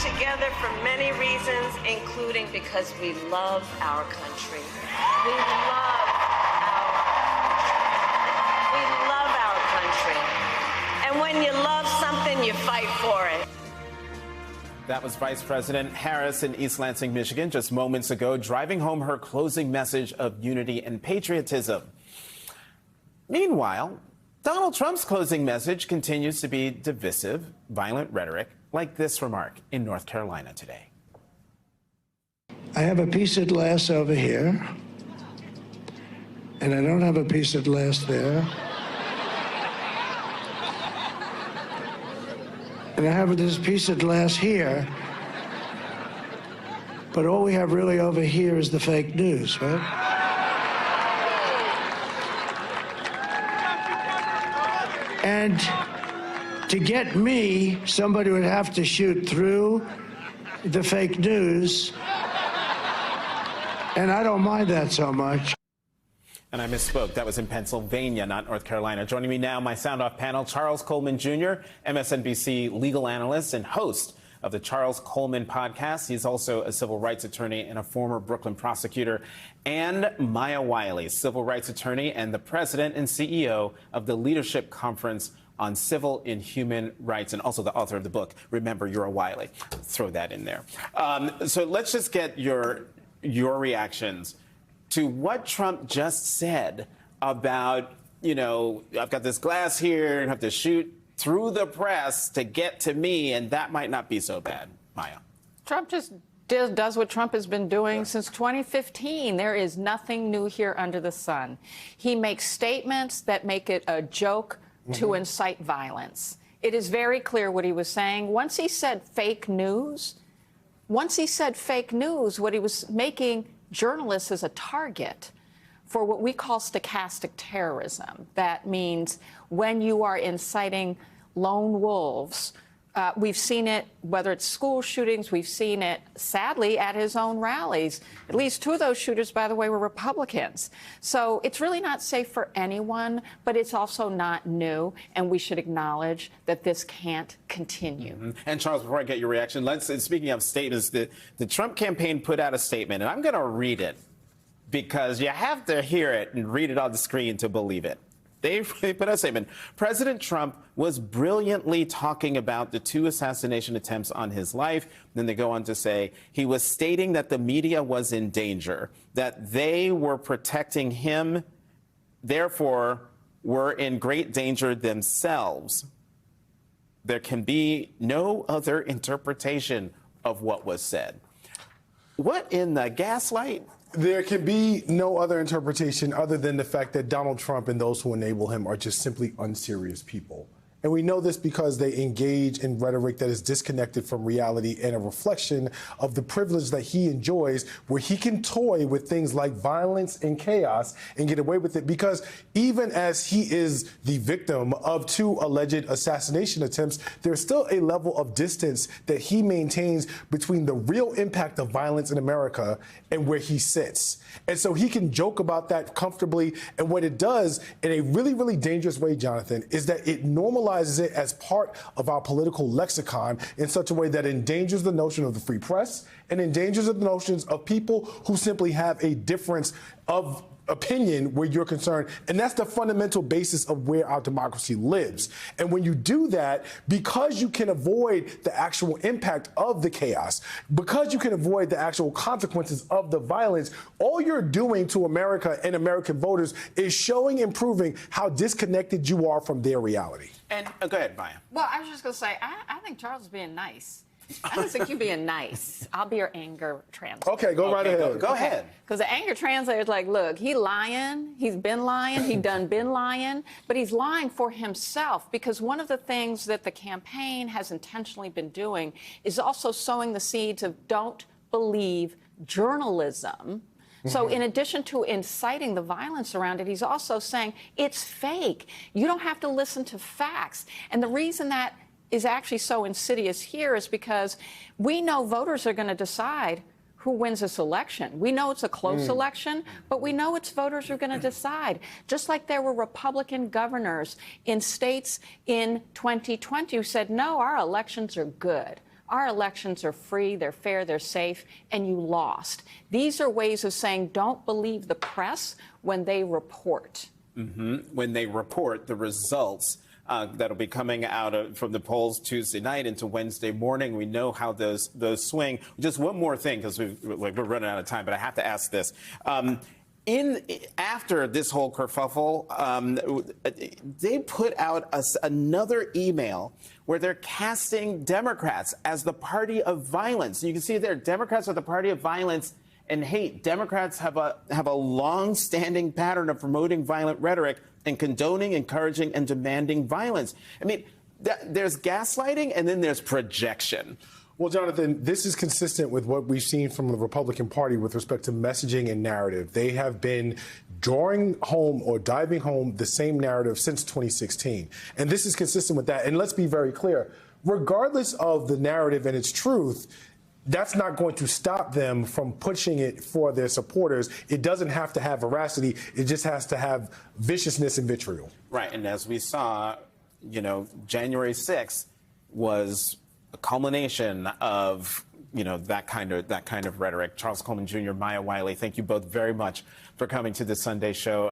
together for many reasons, including because we love our country. We love our country. And when you love something, you fight for it. That was Vice President Harris in East Lansing, Michigan, just moments ago, driving home her closing message of unity and patriotism. Meanwhile, Donald Trump's closing message continues to be divisive, violent rhetoric, like this remark in North Carolina today. I have a piece of glass over here, and I don't have a piece of glass there. And I have this piece of glass here, but all we have really over here is the fake news, right? And to get me, somebody would have to shoot through the fake news, and I don't mind that so much. And I misspoke. That was in Pennsylvania, not North Carolina. Joining me now, my Sound Off panel, Charles Coleman Jr., MSNBC legal analyst and host of the Charles Coleman podcast. He's also a civil rights attorney and a former Brooklyn prosecutor. And Maya Wiley, civil rights attorney and the president and CEO of the Leadership Conference on Civil and Human Rights, and also the author of the book, Remember, You're a Wiley. Throw that in there. So let's just get your reactions to what Trump just said about, I've got this glass here and have to shoot through the press to get to me, and that might not be so bad. Maya. Trump just does what Trump has been doing since 2015. There is nothing new here under the sun. He makes statements that make it a joke to incite violence. It is very clear what he was saying. Once he said fake news, what he was making journalists as a target for what we call stochastic terrorism. That means when you are inciting lone wolves, we've seen it, whether it's school shootings, we've seen it, sadly, at his own rallies. At least two of those shooters, by the way, were Republicans. So it's really not safe for anyone, but it's also not new, and we should acknowledge that this can't continue. And Charles, before I get your reaction, speaking of statements, the Trump campaign put out a statement, and I'm going to read it because you have to hear it and read it on the screen to believe it. They put out a statement. President Trump was brilliantly talking about the 2 assassination attempts on his life. Then they go on to say he was stating that the media was in danger, that they were protecting him, therefore were in great danger themselves. There can be no other interpretation of what was said. What in the gaslight? There can be no other interpretation other than the fact that Donald Trump and those who enable him are just simply unserious people. And we know this because they engage in rhetoric that is disconnected from reality and a reflection of the privilege that he enjoys, where he can toy with things like violence and chaos and get away with it. Because even as he is the victim of 2 alleged assassination attempts, there's still a level of distance that he maintains between the real impact of violence in America and where he sits. And so he can joke about that comfortably. And what it does in a really, really dangerous way, Jonathan, is that it normalizes it as part of our political lexicon in such a way that endangers the notion of the free press and endangers the notions of people who simply have a difference of opinion where you're concerned. And that's the fundamental basis of where our democracy lives. And when you do that, because you can avoid the actual impact of the chaos, because you can avoid the actual consequences of the violence, all you're doing to America and American voters is showing and proving how disconnected you are from their reality. And go ahead, Maya. Well, I was just going to say, I think Charles is being nice. I don't think you're being nice. I'll be your anger translator. Okay, go right ahead. Go ahead. Because the anger translator is like, look, he lying. He's been lying. He done been lying. But he's lying for himself, because one of the things that the campaign has intentionally been doing is also sowing the seeds of don't believe journalism. So in addition to inciting the violence around it, he's also saying it's fake. You don't have to listen to facts. And the reason that is actually so insidious here is because we know voters are going to decide who wins this election. We know it's a close election, but we know it's voters who are going to decide. Just like there were Republican governors in states in 2020 who said, no, our elections are good. Our elections are free, they're fair, they're safe, and you lost. These are ways of saying don't believe the press when they report. When they report the results that'll be coming out from the polls Tuesday night into Wednesday morning. We know how those swing. Just one more thing, because we're running out of time, but I have to ask this. After this whole kerfuffle, they put out another email where they're casting Democrats as the party of violence. You can see there, Democrats are the party of violence and hate. Democrats have a long-standing pattern of promoting violent rhetoric and condoning, encouraging, and demanding violence. I mean, there's gaslighting and then there's projection. Well, Jonathan, this is consistent with what we've seen from the Republican Party with respect to messaging and narrative. They have been drawing home or diving home the same narrative since 2016. And this is consistent with that. And let's be very clear, regardless of the narrative and its truth, that's not going to stop them from pushing it for their supporters. It doesn't have to have veracity. It just has to have viciousness and vitriol. Right. And as we saw, January 6th was a culmination of, that kind of rhetoric. Charles Coleman Jr., Maya Wiley, thank you both very much for coming to the Sunday Show.